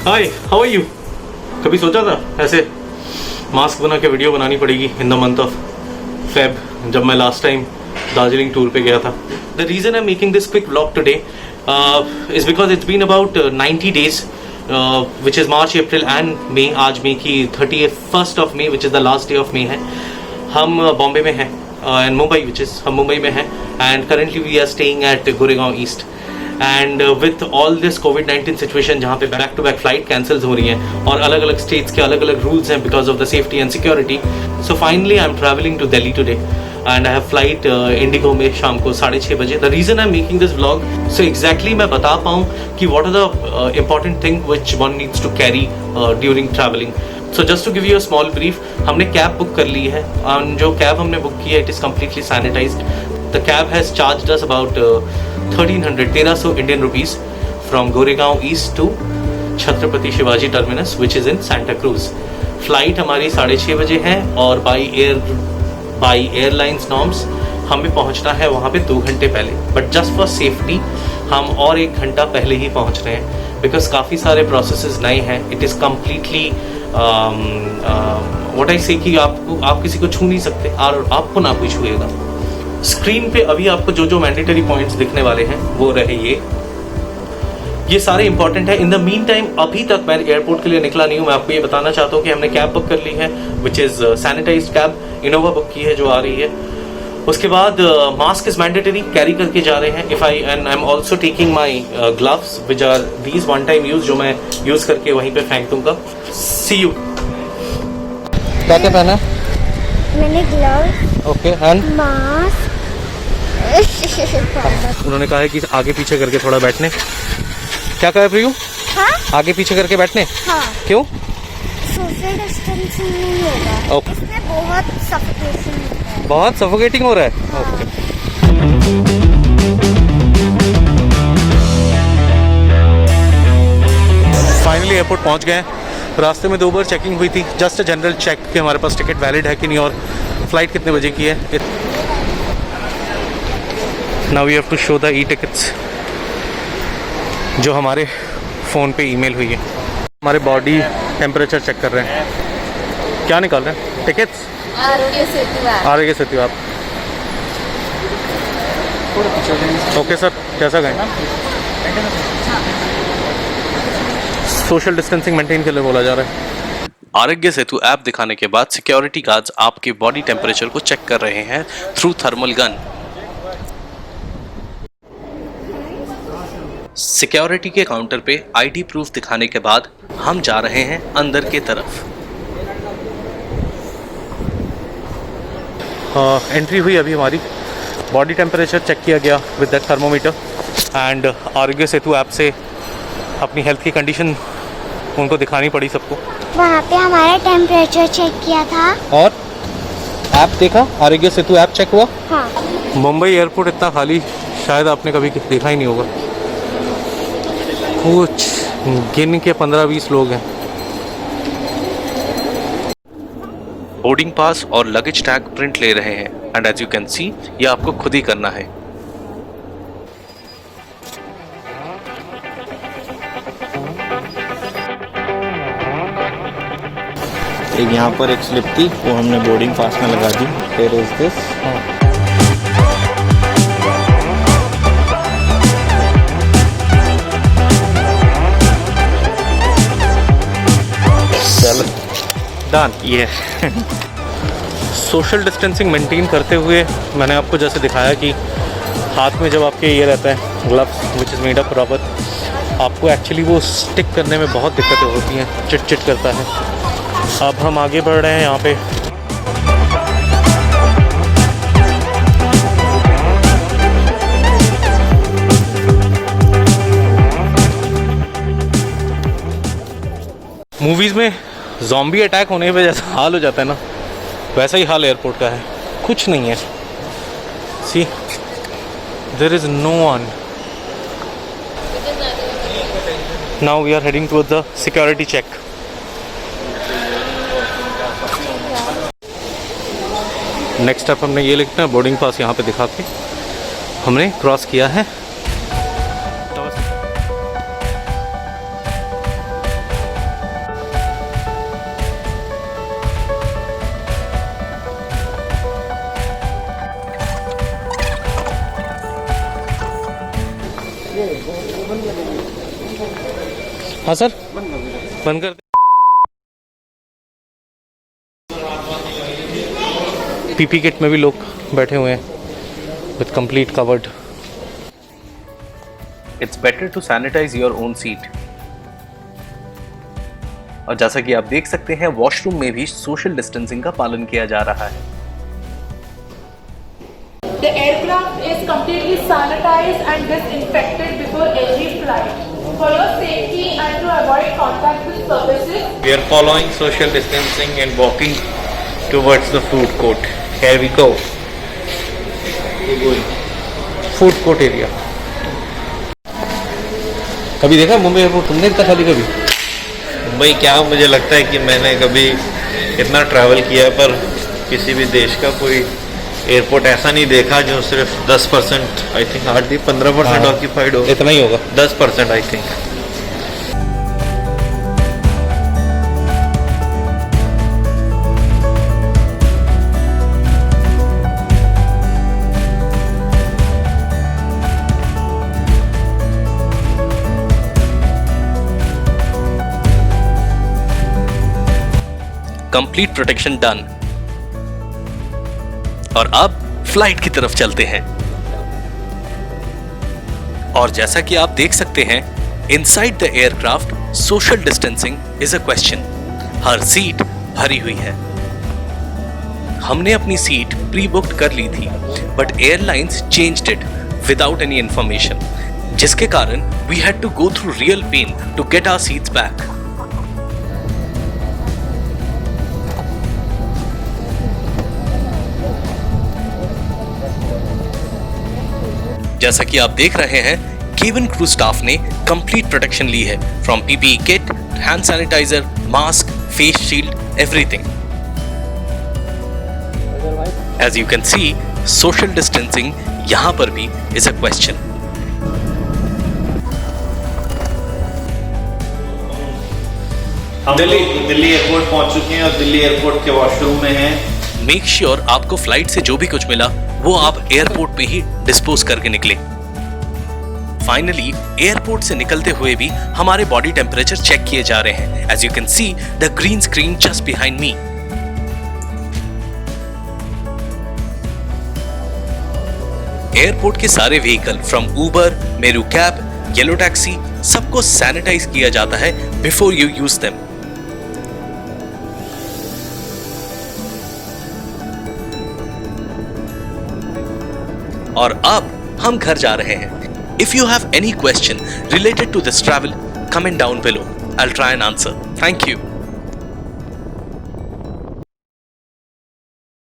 Hi, how are you? कभी सोचा था ऐसे मास्क बना के वीडियो बनानी पड़ेगी in the month of Feb, जब मैं लास्ट टाइम दार्जिलिंग टूर पे गया था. The reason I am making this quick vlog today is because it's been about 90 days which is March, April and May. आज मई की 31st of May which is the last day of May है. हम बॉम्बे में हैं and Mumbai हम मुंबई में हैं and currently we are staying at Goregaon east. And with all this कोविड-19 सिचुएशन जहाँ पे back to back flight cancels हो रही हैं और अलग अलग स्टेट्स के अलग अलग रूल्स हैं because of the safety and security. So finally I am travelling to Delhi today and I have flight IndiGo में शाम को 6:30 बजे. The reason I am making this vlog so exactly मैं बता पाऊँ कि what are the important thing which one needs to carry during travelling. So just to give you a small brief, हमने cab book कर ली है. जो cab हमने बुक की है it is completely sanitised. The cab has charged us about 1300 Indian rupees from Goregaon East to Chhatrapati Shivaji terminus which is in Santa cruise. Flight हमारी 6:30 बजे है और बाई एयरलाइंस नॉर्म्स हमें पहुंचना है वहाँ पे 2 घंटे पहले. बट जस्ट फॉर सेफ्टी हम और 1 घंटा पहले ही पहुँच रहे हैं बिकॉज काफ़ी सारे प्रोसेसेस नए हैं. It is completely what I से कि आप किसी को छू नहीं सकते और आपको ना कोई छुएगा. स्क्रीन पे अभी आपको जो जो मैंडेटरी पॉइंट्स दिखने वाले हैं वो रहे ये सारे इंपॉर्टेंट है. इन द मीन टाइम अभी तक मैं एयरपोर्ट के लिए निकला नहीं हूँ. मैं आपको ये बताना चाहता हूँ कि हमने कैब बुक कर ली है which is sanitised cab. Innova book की है जो आ रही है. उसके बाद मास्क इज मैंडेटरी कैरी करके जा रहे हैं. If I am also taking my gloves which are these one time use जो मैं यूज करके वहीं पे फेंक दूंगा. See you. क्या क्या पहना? मैंने ग्लव्स, ओके एंड मास्क. उन्होंने कहा है कि आगे पीछे करके थोड़ा बैठने. क्या कहा प्रियू? हाँ? आगे पीछे करके बैठने. हाँ. क्यों? सोशल डिस्टेंसिंग नहीं होगा. ओके. इसमें बहुत सफोकेशन होता है. बहुत सफोकेटिंग हो रहा है. हाँ. ओके. फाइनली एयरपोर्ट पहुंच गए हैं. रास्ते में 2 बार चेकिंग हुई थी. जस्ट अ जनरल चेक कि हमारे पास टिकट वैलिड है कि नहीं और फ्लाइट कितने बजे की है. Now we have to show the e tickets जो हमारे फ़ोन पे ईमेल हुई है. हमारे बॉडी टेम्परेचर चेक कर रहे हैं. क्या निकाल रहे हैं? Tickets. Aarogya Setu app. Okay sir, कैसा गए? सोशल डिस्टेंसिंग मेंटेन के लिए बोला जा रहा है. आरोग्य सेतु ऐप दिखाने के बाद सिक्योरिटी गार्ड्स आपके बॉडी टेम्परेचर को चेक कर रहे हैं थ्रू थर्मल गन. सिक्योरिटी के काउंटर पे आईडी प्रूफ दिखाने के बाद हम जा रहे हैं अंदर की तरफ. एंट्री हुई अभी हमारी. बॉडी टेम्परेचर चेक किया गया with that thermometer and Aarogya Setu app से अपनी हेल्थ की कंडीशन उनको दिखानी पड़ी सबको. वहाँ पे हमारा टेम्परेचर चेक किया था और ऐप देखा. आरोग्य सेतु ऐप चेक हुआ. हाँ. मुंबई एयरपोर्ट इतना खाली शायद आपने कभी देखा ही नहीं होगा. कुछ गिन के 15-20 लोग हैं. बोर्डिंग पास और लगेज टैग प्रिंट ले रहे हैं and as you can see ये आपको खुद ही करना है. एक यहाँ पर एक स्लिप थी वो हमने बोर्डिंग पास में लगा दी. फिर इज दिस. चलो डन. ये सोशल डिस्टेंसिंग मेंटेन करते हुए मैंने आपको जैसे दिखाया कि हाथ में जब आपके ये रहता है gloves which is made up rubber, आपको एक्चुअली वो स्टिक करने में बहुत दिक्कतें होती हैं. चिट करता है. अब हम आगे बढ़ रहे हैं यहाँ पे. मूवीज़ में ज़ॉम्बी अटैक होने पे जैसा हाल हो जाता है ना, वैसा ही हाल एयरपोर्ट का है. कुछ नहीं है. See there is no one. Now we are heading towards the security check. Next step हमने ये लिखना है. बोर्डिंग पास यहाँ पे दिखा के हमने क्रॉस किया है. हाँ सर, बंद कर दे। पीपी किट में भी लोग बैठे हुए हैं with complete covered. It's better to sanitize your own seat. और जैसा कि आप देख सकते हैं वॉशरूम में भी सोशल डिस्टेंसिंग का पालन किया जा रहा है। The aircraft is completely sanitized and disinfected before every flight. For your safety and to avoid contact with surfaces, We are following social distancing and walking towards the food court. Here we go. Food court area. कभी देखा Mumbai airport तुमने इतना खाली कभी? मुंबई क्या, मुझे लगता है कि मैंने कभी इतना ट्रैवल किया पर किसी भी देश का कोई एयरपोर्ट ऐसा नहीं देखा जो सिर्फ 10%, आई थिंक हार्डली 15% ऑक्यूपाइड हो। इतना ही होगा। 10% I think. Complete protection done. और अब फ्लाइट की तरफ चलते हैं। और जैसा कि आप देख सकते हैं inside the aircraft social distancing is a question. Her seat भरी हुई है। हमने अपनी सीट प्री बुक्ड कर ली थी but airlines changed it without any information, जिसके कारण we had to go through real pain to get our seats back. जैसा कि आप देख रहे हैं केबिन क्रू स्टाफ ने कंप्लीट प्रोटेक्शन ली है from PPE kit, hand sanitizer, mask, face shield, everything. As you can see social distancing यहां पर भी इज अ क्वेश्चन। हम दिल्ली एयरपोर्ट पहुंच चुके हैं और दिल्ली एयरपोर्ट के वॉशरूम में हैं। मेक श्योर आपको फ्लाइट से जो भी कुछ मिला वो आप एयरपोर्ट में ही डिस्पोज करके निकले। फाइनली एयरपोर्ट से निकलते हुए भी हमारे बॉडी टेम्परेचर चेक किए जा रहे हैं। As you can see the green screen just behind me. Airport के सारे vehicle from Uber, Meru cab, yellow taxi सबको सैनिटाइज किया जाता है बिफोर यू यूज देम। और अब हम घर जा रहे हैं। If you have any question related to this travel, comment down below. I'll try and answer. Thank you.